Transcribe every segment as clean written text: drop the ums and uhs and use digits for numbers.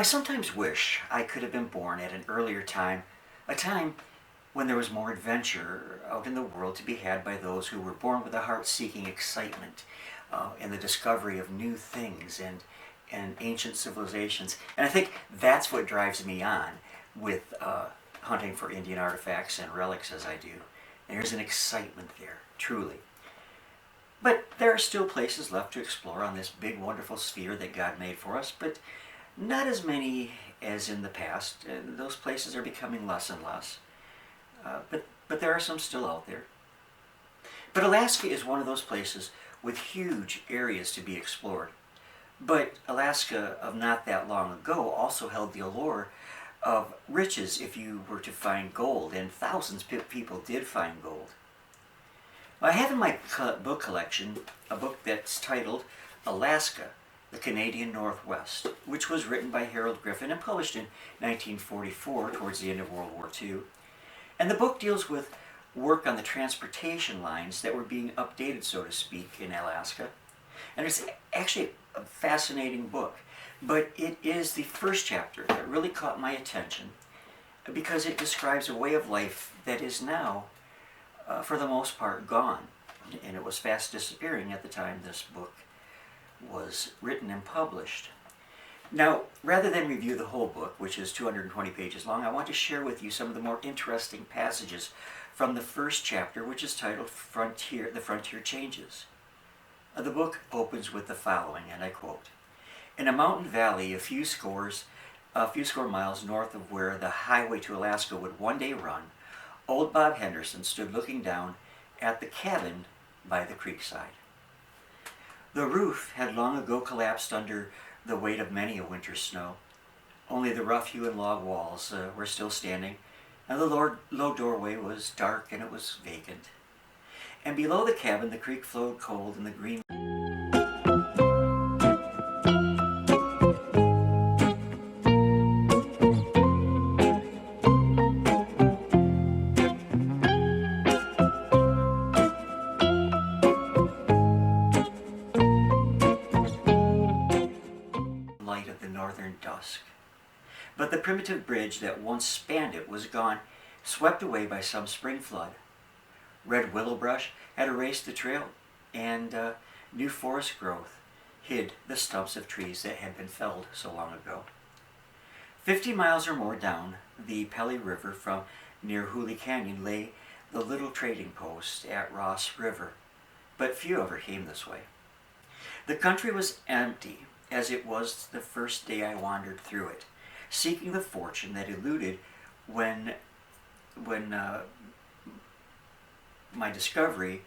I sometimes wish I could have been born at an earlier time, a time when there was more adventure out in the world to be had by those who were born with a heart seeking excitement in the discovery of new things and ancient civilizations. And I think that's what drives me on with hunting for Indian artifacts and relics as I do. There's an excitement there, truly. But there are still places left to explore on this big, wonderful sphere that God made for us, but not as many as in the past. Those places are becoming less and less. But there are some still out there. But Alaska is one of those places with huge areas to be explored. But Alaska of not that long ago also held the allure of riches if you were to find gold, and thousands of people did find gold. I have in my book collection a book that's titled Alaska, the Canadian Northwest, which was written by Harold Griffin and published in 1944 towards the end of World War II. And the book deals with work on the transportation lines that were being updated, so to speak, in Alaska. And it's actually a fascinating book, but it is the first chapter that really caught my attention because it describes a way of life that is now, for the most part, gone. And it was fast disappearing at the time this book was written and published. Now, rather than review the whole book, which is 220 pages long, I want to share with you some of the more interesting passages from the first chapter, which is titled The Frontier Changes. The book opens with the following, and I quote, "In a mountain valley a few score miles north of where the highway to Alaska would one day run, old Bob Henderson stood looking down at the cabin by the creekside. The roof had long ago collapsed under the weight of many a winter's snow. Only the rough-hewn log walls were still standing, and the low doorway was dark and it was vacant. And below the cabin the creek flowed cold in the green light of the northern dusk. But the primitive bridge that once spanned it was gone, swept away by some spring flood. Red willow brush had erased the trail, and new forest growth hid the stumps of trees that had been felled so long ago. 50 miles or more down the Pelly River from near Hooghly Canyon lay the little trading post at Ross River, but few ever came this way. The country was empty, as it was the first day I wandered through it, seeking the fortune that eluded when my discovery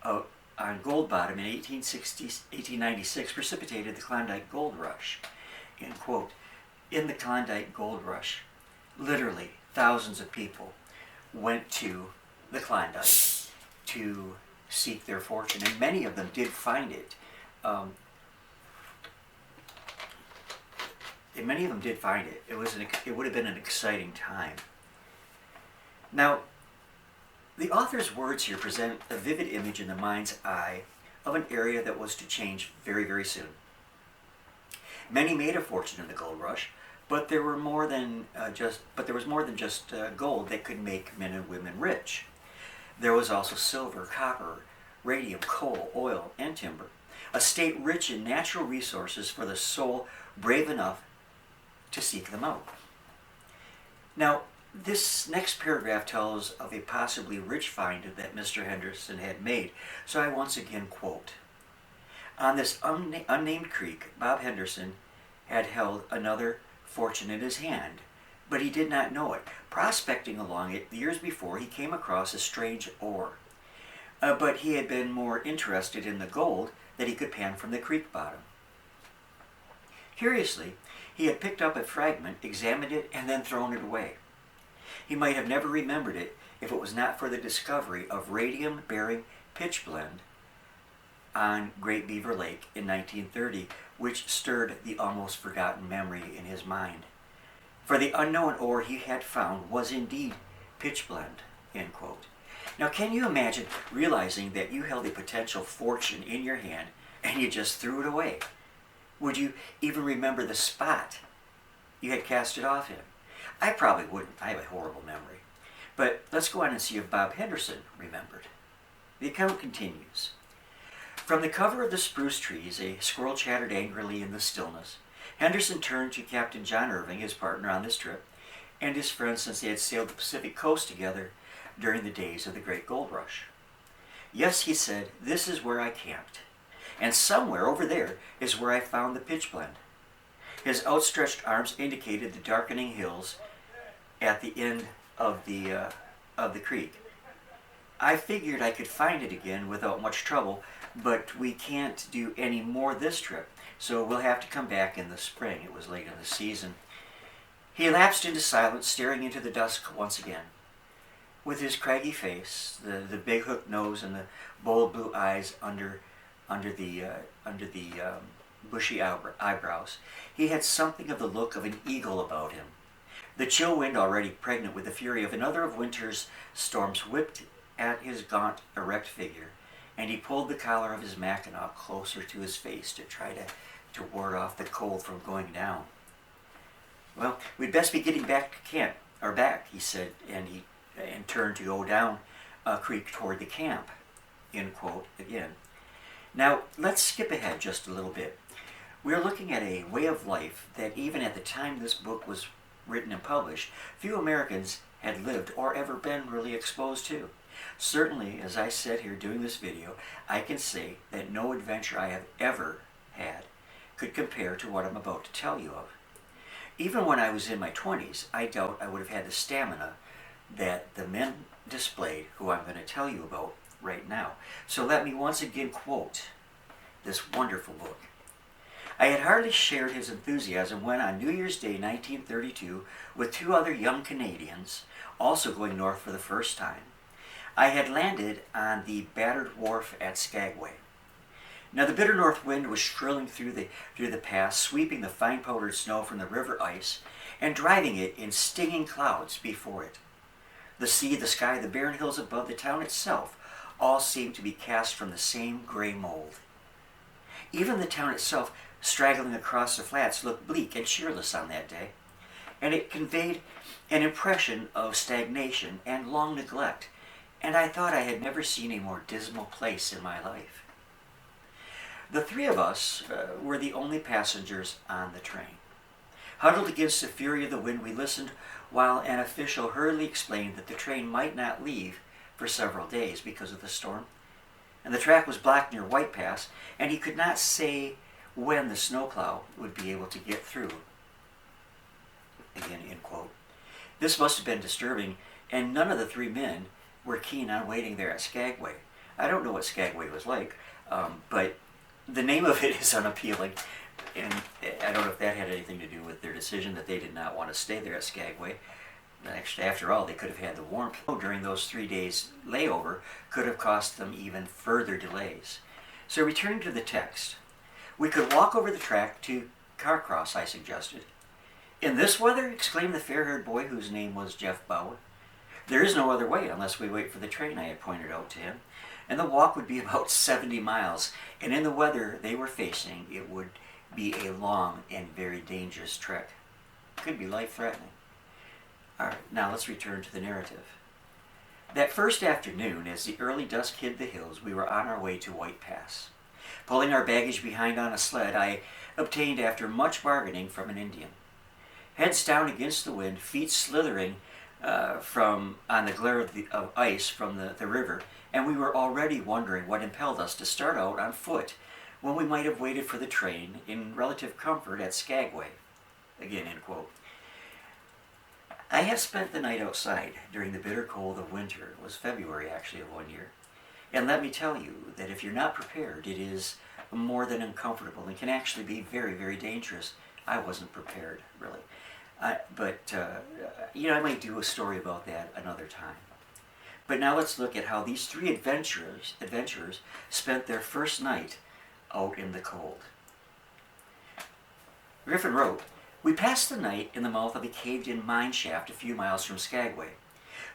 on Gold Bottom in 1896 precipitated the Klondike Gold Rush. End quote. In the Klondike Gold Rush, literally thousands of people went to the Klondike to seek their fortune, and many of them did find it. It would have been an exciting time. Now, the author's words here present a vivid image in the mind's eye of an area that was to change very, very soon. Many made a fortune in the gold rush, but there was more than just gold that could make men and women rich. There was also silver, copper, radium, coal, oil, and timber. A state rich in natural resources for the soul brave enough to seek them out. Now, this next paragraph tells of a possibly rich find that Mr. Henderson had made, so I once again quote, "On this unnamed creek, Bob Henderson had held another fortune in his hand, but he did not know it. Prospecting along it the years before, he came across a strange ore, but he had been more interested in the gold that he could pan from the creek bottom. Curiously, he had picked up a fragment, examined it, and then thrown it away. He might have never remembered it if it was not for the discovery of radium-bearing pitchblende on Great Beaver Lake in 1930, which stirred the almost forgotten memory in his mind. For the unknown ore he had found was indeed pitchblende." End quote. Now, can you imagine realizing that you held a potential fortune in your hand and you just threw it away? Would you even remember the spot you had cast it off in. I probably wouldn't. I have a horrible memory. But let's go on and see if Bob Henderson remembered. The account continues. From the cover of the spruce trees, a squirrel chattered angrily in the stillness. Henderson turned to Captain John Irving, his partner on this trip, and his friend since they had sailed the Pacific coast together during the days of the Great Gold Rush. Yes, he said, this is where I camped. And somewhere over there is where I found the pitch blende. His outstretched arms indicated the darkening hills at the end of the creek. I figured I could find it again without much trouble, but we can't do any more this trip, so we'll have to come back in the spring. It was late in the season. He lapsed into silence, staring into the dusk once again. With his craggy face, the big hooked nose, and the bold blue eyes under the bushy eyebrows, he had something of the look of an eagle about him. The chill wind, already pregnant with the fury of another of winter's storms, whipped at his gaunt, erect figure, and he pulled the collar of his mackinaw closer to his face to try to ward off the cold from going down. Well, we'd best be getting back to camp, or back, he said, and turned to go down a creek toward the camp, end quote, again. Now, let's skip ahead just a little bit. We're looking at a way of life that even at the time this book was written and published, few Americans had lived or ever been really exposed to. Certainly, as I sit here doing this video, I can say that no adventure I have ever had could compare to what I'm about to tell you of. Even when I was in my 20s, I doubt I would have had the stamina that the men displayed who I'm going to tell you about right now. So let me once again quote this wonderful book. I had hardly shared his enthusiasm when on New Year's Day 1932, with two other young Canadians, also going north for the first time, I had landed on the battered wharf at Skagway. Now the bitter north wind was shrilling through the pass, sweeping the fine powdered snow from the river ice and driving it in stinging clouds before it. The sea, the sky, the barren hills above, the town itself, all seemed to be cast from the same gray mold. Even the town itself, straggling across the flats, looked bleak and cheerless on that day, and it conveyed an impression of stagnation and long neglect, and I thought I had never seen a more dismal place in my life. The three of us were the only passengers on the train. Huddled against the fury of the wind, we listened while an official hurriedly explained that the train might not leave for several days because of the storm, and the track was blocked near White Pass, and he could not say when the snowplow would be able to get through. Again, end quote. This must have been disturbing, and none of the three men were keen on waiting there at Skagway. I don't know what Skagway was like, but the name of it is unappealing, and I don't know if that had anything to do with their decision that they did not want to stay there at Skagway. Actually, after all, they could have had the warmth during those 3 days layover could have cost them even further delays. So returning to the text, we could walk over the track to Carcross, I suggested. In this weather? Exclaimed the fair-haired boy whose name was Jeff Bauer. There is no other way unless we wait for the train, I had pointed out to him, and the walk would be about 70 miles, and in the weather they were facing, it would be a long and very dangerous trek. Could be life-threatening. All right, now let's return to the narrative. That first afternoon, as the early dusk hid the hills, we were on our way to White Pass. Pulling our baggage behind on a sled, I obtained after much bargaining from an Indian. Heads down against the wind, feet slithering on the glare of ice from the river, and we were already wondering what impelled us to start out on foot when we might have waited for the train in relative comfort at Skagway. Again, end quote. I have spent the night outside during the bitter cold of winter. It was February, actually, of one year. And let me tell you that if you're not prepared, it is more than uncomfortable and can actually be very, very dangerous. I wasn't prepared, really. But I might do a story about that another time. But now let's look at how these three adventurers spent their first night out in the cold. Griffin wrote, "We passed the night in the mouth of a caved-in mine shaft a few miles from Skagway.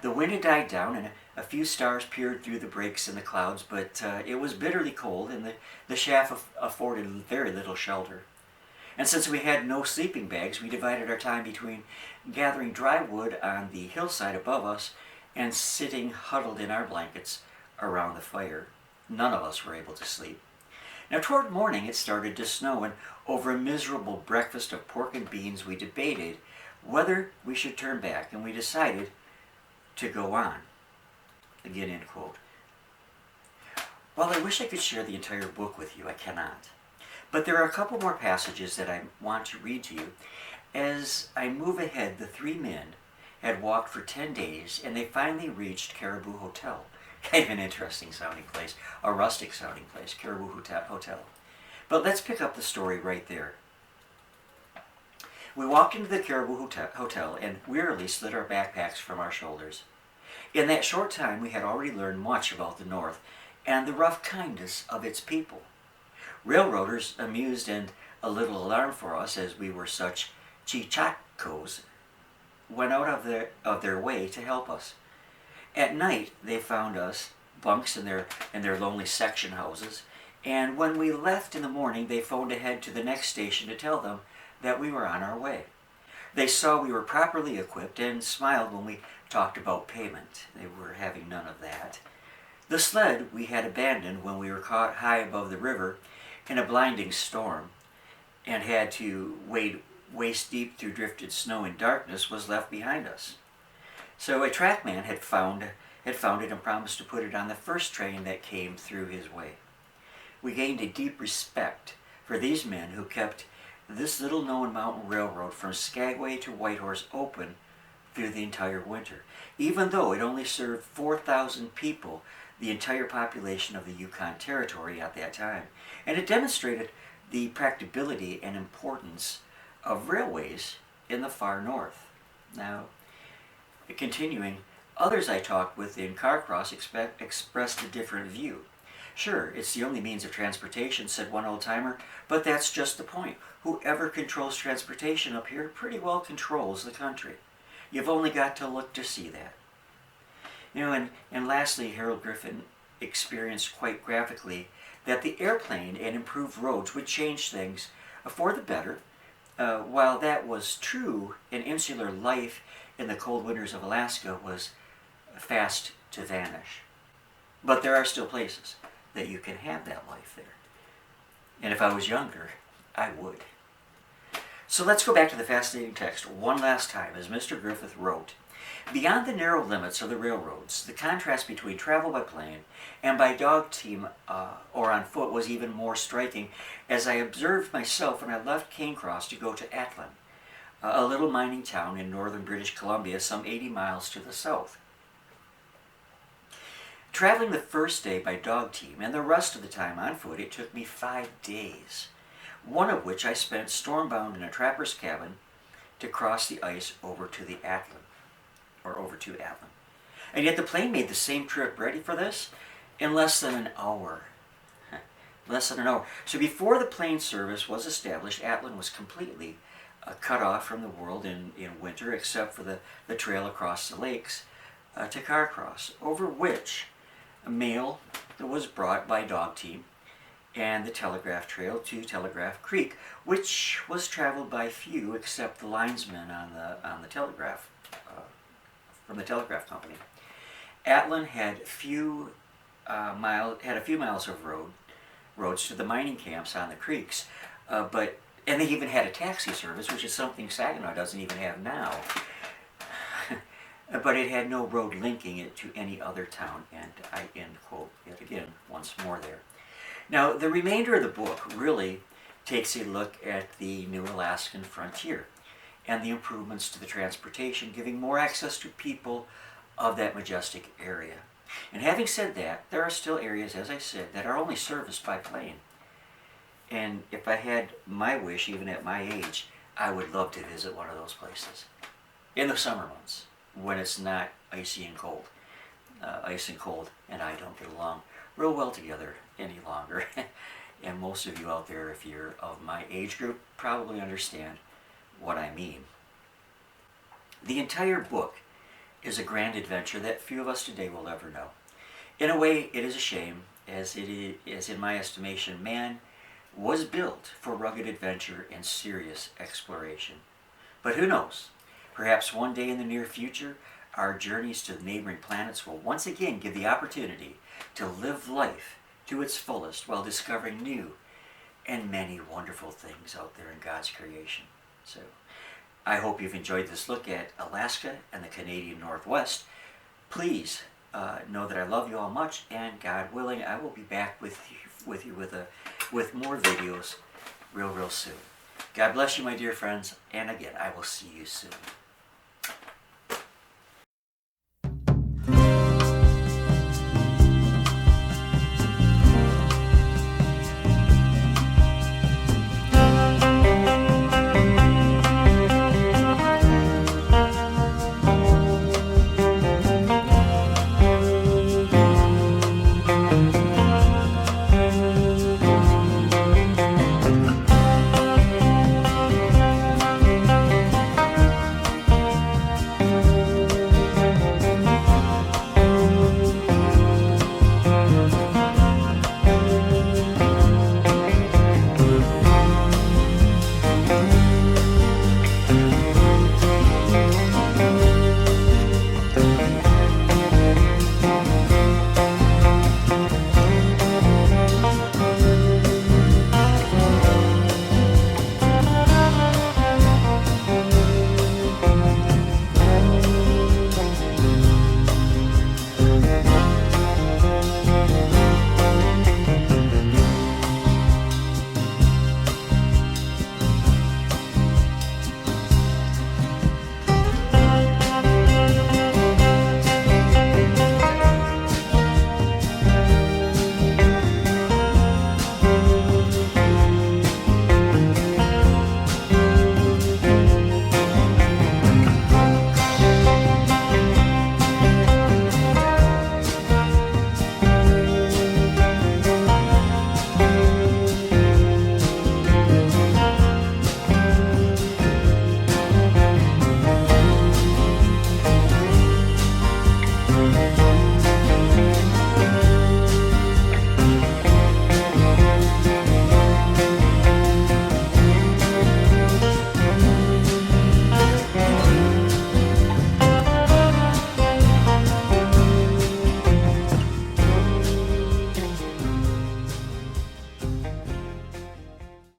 The wind had died down and a few stars peered through the breaks in the clouds, but it was bitterly cold and the shaft afforded very little shelter. And since we had no sleeping bags, we divided our time between gathering dry wood on the hillside above us and sitting huddled in our blankets around the fire. None of us were able to sleep. Now, toward morning, it started to snow, and over a miserable breakfast of pork and beans, we debated whether we should turn back, and we decided to go on. Again, end quote. While I wish I could share the entire book with you, I cannot. But there are a couple more passages that I want to read to you. As I move ahead, the three men had walked for 10 days, and they finally reached Caribou Hotel. Kind of an interesting sounding place, a rustic sounding place, Caribou Hotel. But let's pick up the story right there. We walked into the Caribou Hotel and wearily slid our backpacks from our shoulders. In that short time, we had already learned much about the North and the rough kindness of its people. Railroaders, amused and a little alarmed for us as we were such cheechacos, went out of their way to help us. At night, they found us bunks in their lonely section houses, and when we left in the morning, they phoned ahead to the next station to tell them that we were on our way. They saw we were properly equipped and smiled when we talked about payment. They were having none of that. The sled we had abandoned when we were caught high above the river in a blinding storm and had to wade waist deep through drifted snow and darkness was left behind us. So a trackman had found it and promised to put it on the first train that came through his way. We gained a deep respect for these men who kept this little-known mountain railroad from Skagway to Whitehorse open through the entire winter, even though it only served 4,000 people, the entire population of the Yukon Territory at that time. And it demonstrated the practicability and importance of railways in the far north. Now, continuing, others I talked with in Carcross expressed a different view. Sure, it's the only means of transportation, said one old-timer, but that's just the point. Whoever controls transportation up here pretty well controls the country. You've only got to look to see that. And lastly, Harold Griffin experienced quite graphically that the airplane and improved roads would change things for the better. While that was true, an insular life in the cold winters of Alaska was fast to vanish. But there are still places that you can have that life there. And if I was younger, I would. So let's go back to the fascinating text one last time as Mr. Griffith wrote, "Beyond the narrow limits of the railroads, the contrast between travel by plane and by dog team or on foot was even more striking as I observed myself when I left Cairncross to go to Atlin, a little mining town in northern British Columbia some 80 miles to the south. Traveling the first day by dog team and the rest of the time on foot, it took me 5 days, one of which I spent stormbound in a trapper's cabin to cross the ice over to Atlin. And yet the plane made the same trip, ready for this, in less than an hour. Less than an hour. So before the plane service was established, Atlin was completely cut off from the world in winter, except for the trail across the lakes to Carcross, over which a mail was brought by dog team, and the telegraph trail to Telegraph Creek, which was traveled by few except the linesmen on the telegraph from the telegraph company. Atlin had a few miles of roads to the mining camps on the creeks, and they even had a taxi service, which is something Saginaw doesn't even have now. But it had no road linking it to any other town, and I end quote yet again once more there. Now, the remainder of the book really takes a look at the new Alaskan frontier and the improvements to the transportation, giving more access to people of that majestic area. And having said that, there are still areas, as I said, that are only serviced by plane. And if I had my wish, even at my age, I would love to visit one of those places in the summer months, when it's not icy and cold. Ice and cold and I don't get along real well together any longer. And most of you out there, if you're of my age group, probably understand what I mean. The entire book is a grand adventure that few of us today will ever know. In a way, it is a shame, as it is, in my estimation, man was built for rugged adventure and serious exploration. But who knows? Perhaps one day in the near future, our journeys to the neighboring planets will once again give the opportunity to live life to its fullest while discovering new and many wonderful things out there in God's creation. So, I hope you've enjoyed this look at Alaska and the Canadian Northwest. Please know that I love you all much, and God willing, I will be back with you with more videos real soon. God bless you, my dear friends, and again, I will see you soon.